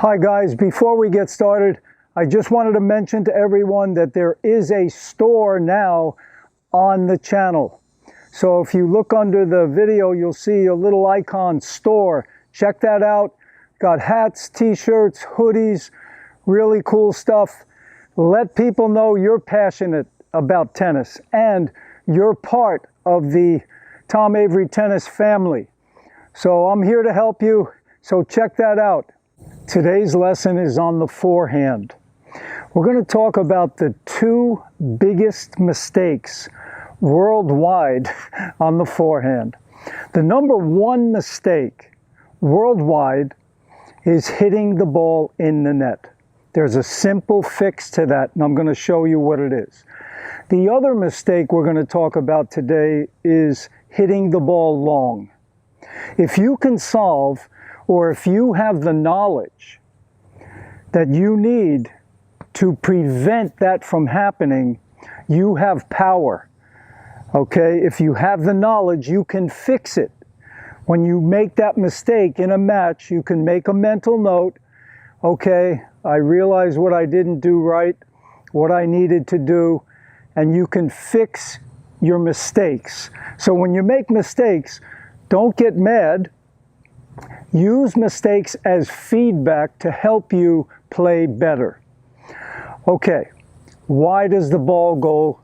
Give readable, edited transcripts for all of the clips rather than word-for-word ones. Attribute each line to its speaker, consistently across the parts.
Speaker 1: Hi guys, before we get started, I just wanted to mention to everyone that there is a store now on the channel. So if you look under the video, you'll see a little icon, store. Check that out. Got hats, t-shirts, hoodies, really cool stuff. Let people know you're passionate about tennis and you're part of the Tom Avery tennis family. So I'm here to help you, so check that out. Today's lesson is on the forehand. We're going to talk about the two biggest mistakes worldwide on the forehand. The number one mistake worldwide is hitting the ball in the net. There's a simple fix to that, and I'm going to show you what it is. The other mistake we're going to talk about today is hitting the ball long. If you can solve, or if you have the knowledge that you need to prevent that from happening, you have power. Okay? If you have the knowledge, you can fix it. When you make that mistake in a match, you can make a mental note. Okay, I realize what I didn't do right, what I needed to do, and you can fix your mistakes. So when you make mistakes, don't get mad. Use mistakes as feedback to help you play better. Okay, why does the ball go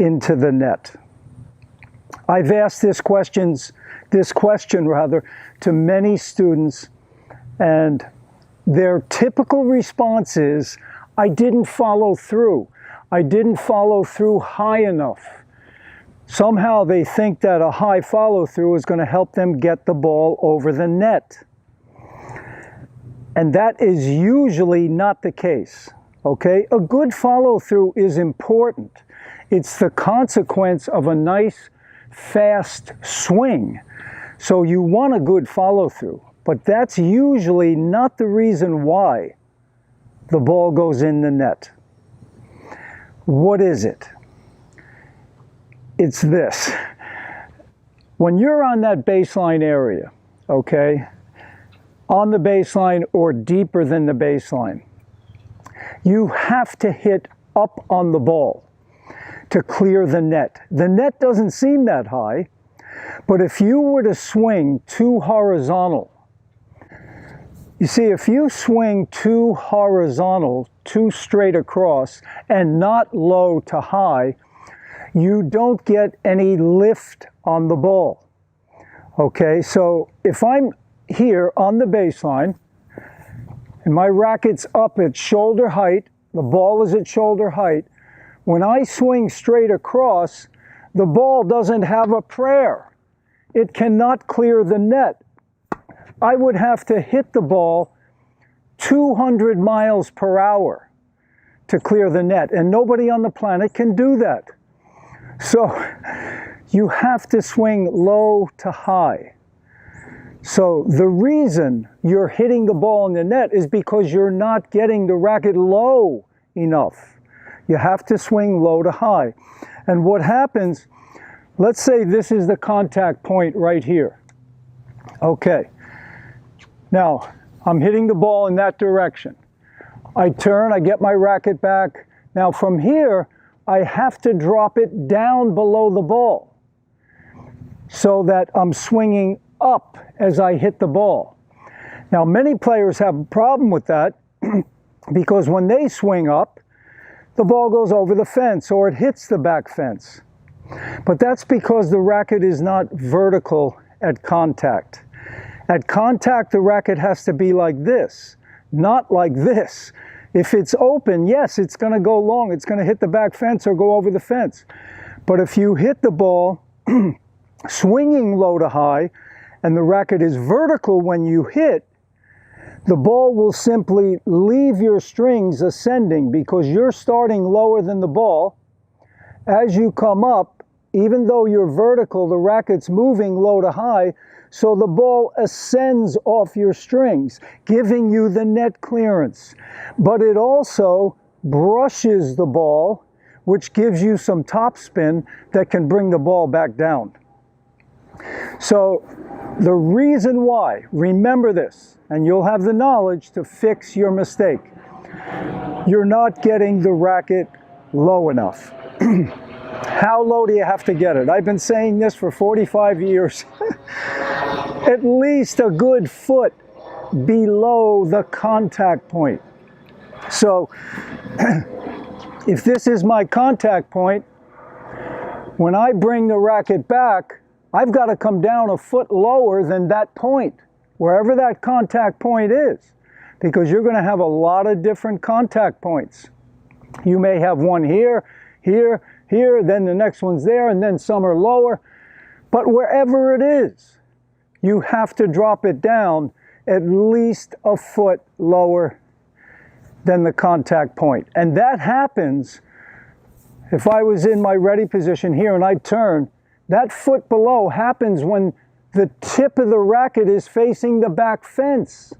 Speaker 1: into the net? I've asked this question to many students, and their typical response is, I didn't follow through. I didn't follow through high enough. Somehow they think that a high follow-through is going to help them get the ball over the net. And that is usually not the case, okay? A good follow-through is important. It's the consequence of a nice, fast swing. So you want a good follow-through, but that's usually not the reason why the ball goes in the net. What is it? It's this. When you're on that baseline area, okay, on the baseline or deeper than the baseline, you have to hit up on the ball to clear the net. The net doesn't seem that high, but if you were to swing too horizontal, you see, if you swing too horizontal, too straight across, and not low to high, you don't get any lift on the ball. Okay, so if I'm here on the baseline, and my racket's up at shoulder height, the ball is at shoulder height, when I swing straight across, the ball doesn't have a prayer. It cannot clear the net. I would have to hit the ball 200 miles per hour to clear the net, and nobody on the planet can do that. So you have to swing low to high. So the reason you're hitting the ball in the net is because you're not getting the racket low enough. You have to swing low to high. And what happens, let's say this is the contact point right here. Okay. Now, I'm hitting the ball in that direction. I turn, I get my racket back. Now from here, I have to drop it down below the ball so that I'm swinging up as I hit the ball. Now, many players have a problem with that because when they swing up, the ball goes over the fence or it hits the back fence. But that's because the racket is not vertical at contact. At contact, the racket has to be like this, not like this. If it's open, yes, it's going to go long. It's going to hit the back fence or go over the fence. But if you hit the ball swinging low to high and the racket is vertical when you hit, the ball will simply leave your strings ascending because you're starting lower than the ball. As you come up, even though you're vertical, the racket's moving low to high, so the ball ascends off your strings, giving you the net clearance. But it also brushes the ball, which gives you some topspin that can bring the ball back down. So The reason why, remember this, and you'll have the knowledge to fix your mistake. You're not getting the racket low enough. How low do you have to get it? I've been saying this for 45 years. At least a good foot below the contact point. So, if this is my contact point, when I bring the racket back, I've got to come down a foot lower than that point, wherever that contact point is, because you're going to have a lot of different contact points. You may have one here, here, here, then the next one's there, and then some are lower. But wherever it is, you have to drop it down at least a foot lower than the contact point. And that happens, if I was in my ready position here and I turn, that foot below happens when the tip of the racket is facing the back fence.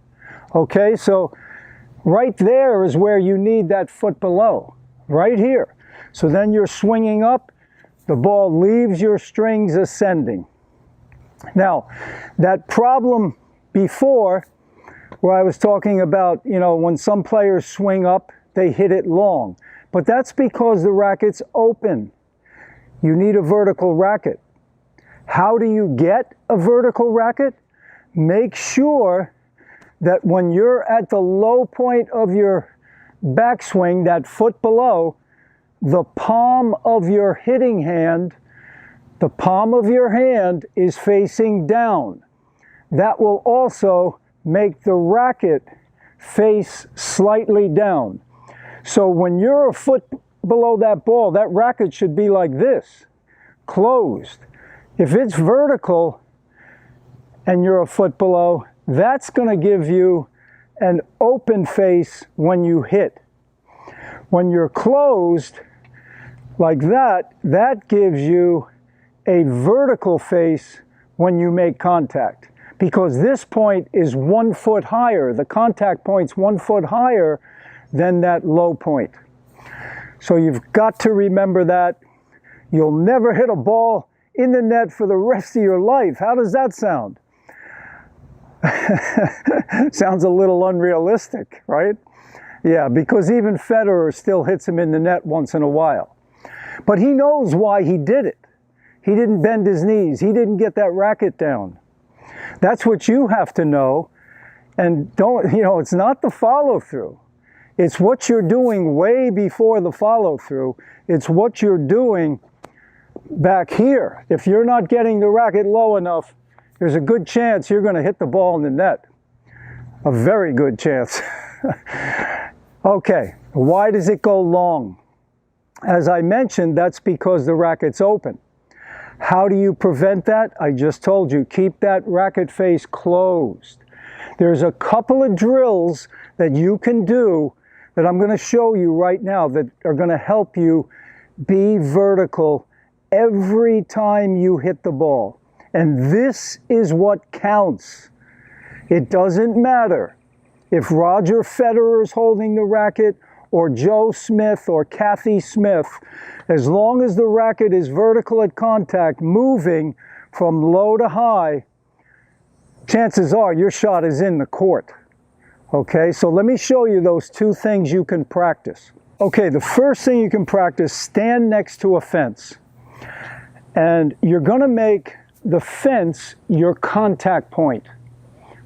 Speaker 1: Okay, so right there is where you need that foot below, right here. So then you're swinging up, the ball leaves your strings ascending. Now, that problem before, where I was talking about, you know, when some players swing up, they hit it long. But that's because the racket's open. You need a vertical racket. How do you get a vertical racket? Make sure that when you're at the low point of your backswing, that foot below, the palm of your hitting hand, the palm of your hand is facing down. That will also make the racket face slightly down. So when you're a foot below that ball, that racket should be like this, closed. If it's vertical and you're a foot below, that's going to give you an open face when you hit. When you're closed like that, that gives you a vertical face when you make contact, because this point is 1 foot higher. The contact point's 1 foot higher than that low point. So you've got to remember that. You'll never hit a ball in the net for the rest of your life. How does that sound? Sounds a little unrealistic, right? Yeah, because even Federer still hits him in the net once in a while. But he knows why he did it. He didn't bend his knees. He didn't get that racket down. That's what you have to know. And don't, you know, it's not the follow-through. It's what you're doing way before the follow-through. It's what you're doing back here. If you're not getting the racket low enough, there's a good chance you're going to hit the ball in the net. A very good chance. Okay, why does it go long? As I mentioned, that's because the racket's open. How do you prevent that? I just told you, keep that racket face closed. There's a couple of drills that you can do that I'm going to show you right now that are going to help you be vertical every time you hit the ball. And this is what counts. It doesn't matter if Roger Federer is holding the racket or Joe Smith or Kathy Smith. As long as the racket is vertical at contact, moving from low to high, chances are your shot is in the court. Okay, so let me show you those two things you can practice. Okay, the first thing you can practice, stand next to a fence. And you're going to make the fence your contact point.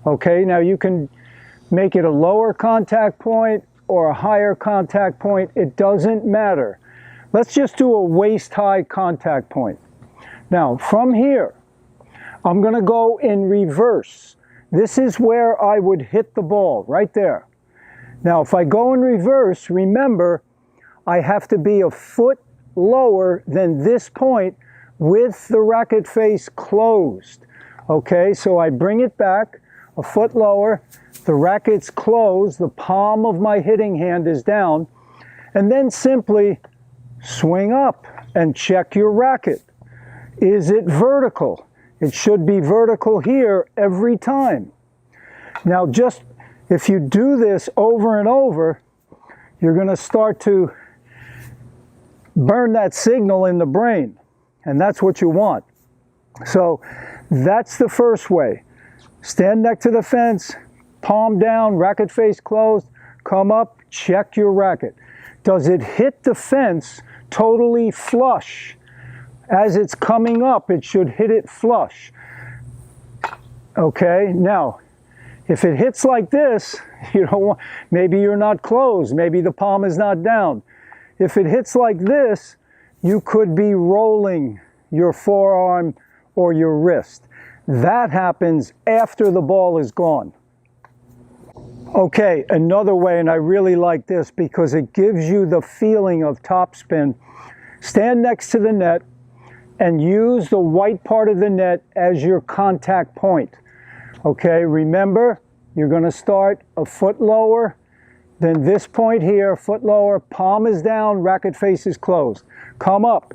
Speaker 1: Okay, now you can make it a lower contact point or a higher contact point. It doesn't matter. Let's just do a waist-high contact point. Now, from here, I'm going to go in reverse. This is where I would hit the ball, right there. Now, if I go in reverse, remember, I have to be a foot lower than this point with the racket face closed. Okay, so I bring it back a foot lower, the racket's closed, the palm of my hitting hand is down, and then simply swing up and check your racket. Is it vertical? It should be vertical here every time. Now, just if you do this over and over, you're going to start to burn that signal in the brain, and that's what you want. So That's the first way. Stand next to the fence, palm down, racket face closed, come up, check your racket. Does it hit the fence totally flush? As it's coming up, it should hit it flush. Okay, now, if it hits like this, you don't want, maybe you're not closed, maybe the palm is not down. If it hits like this, you could be rolling your forearm or your wrist. That happens after the ball is gone. Okay, another way, and I really like this because it gives you the feeling of topspin. Stand next to the net and use the white part of the net as your contact point. Okay, remember, you're going to start a foot lower, then this point here, foot lower, palm is down, racket face is closed. Come up.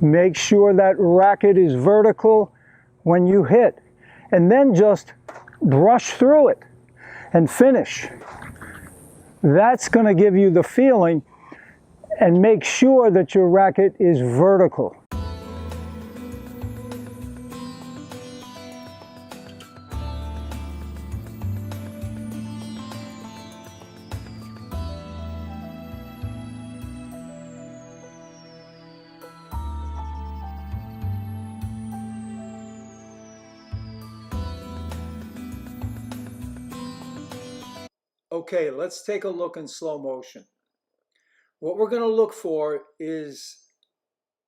Speaker 1: Make sure that racket is vertical when you hit, and then just brush through it and finish. That's going to give you the feeling, and make sure that your racket is vertical. Okay, let's take a look in slow motion. What we're going to look for is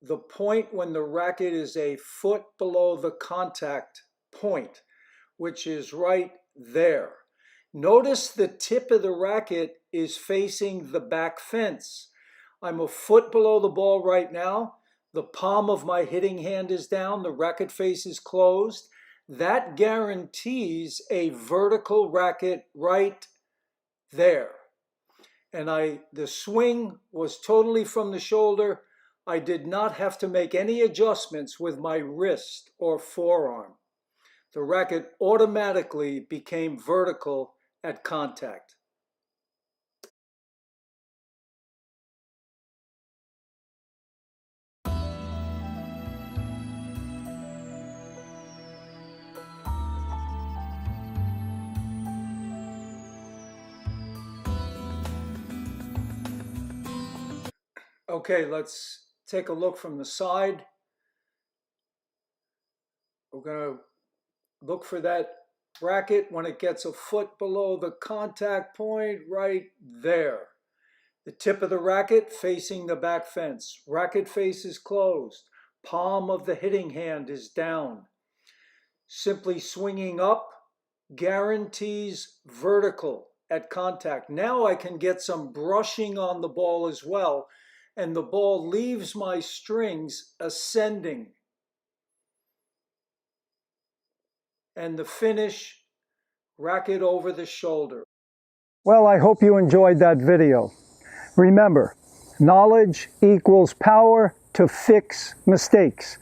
Speaker 1: the point when the racket is a foot below the contact point, which is right there. Notice the tip of the racket is facing the back fence. I'm a foot below the ball right now. The palm of my hitting hand is down. The racket face is closed. That guarantees a vertical racket right there. And the swing was totally from the shoulder. I did not have to make any adjustments with my wrist or forearm. The racket automatically became vertical at contact. Okay, let's take a look from the side. We're going to look for that racket when it gets a foot below the contact point right there. The tip of the racket facing the back fence. Racket face is closed. Palm of the hitting hand is down. Simply swinging up guarantees vertical at contact. Now I can get some brushing on the ball as well, and the ball leaves my strings ascending. And the finish, racket over the shoulder. Well, I hope you enjoyed that video. Remember, knowledge equals power to fix mistakes.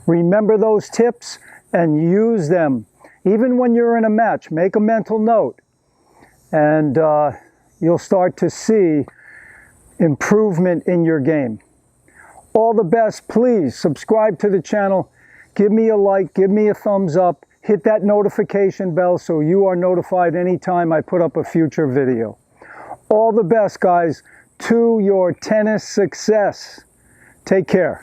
Speaker 1: Remember those tips and use them. Even when you're in a match, make a mental note, and you'll start to see improvement in your game. All the best. Please subscribe to the channel. Give me a like, give me a thumbs up, hit that notification bell so you are notified anytime I put up a future video. All the best, guys, to your tennis success. Take care.